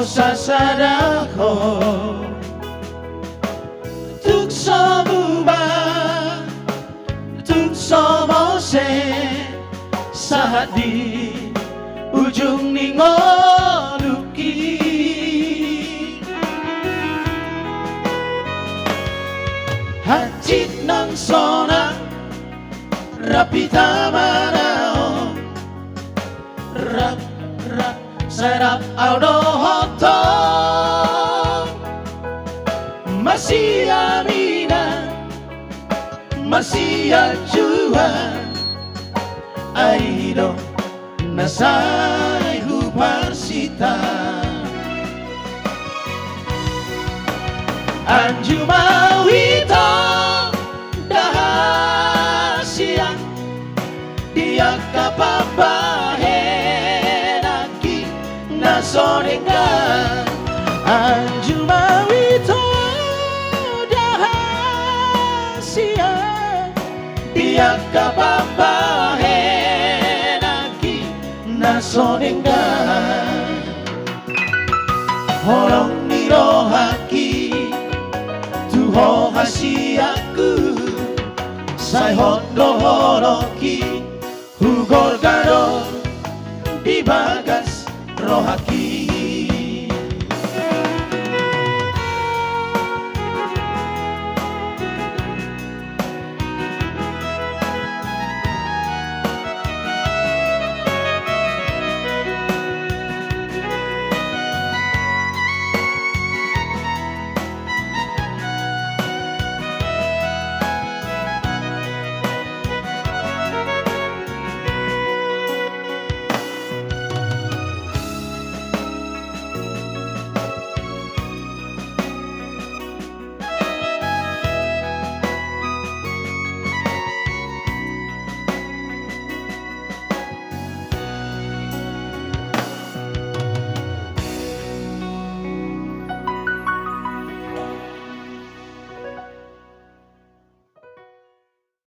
sasadako tuk sobuba tuk somose saat di ujung ningoluki hati nang sona rapi tamanao rap rap serap audo hoto masih amina masih ajua aido nasai huparsita anjumawito dahasiang dia kapabahenaki nasorengan anjumawito dahasiang dia kapabahenaki nasorengan horong nirohaki tuho hasiaku sai hondo horoki hugor garo di bagas rohat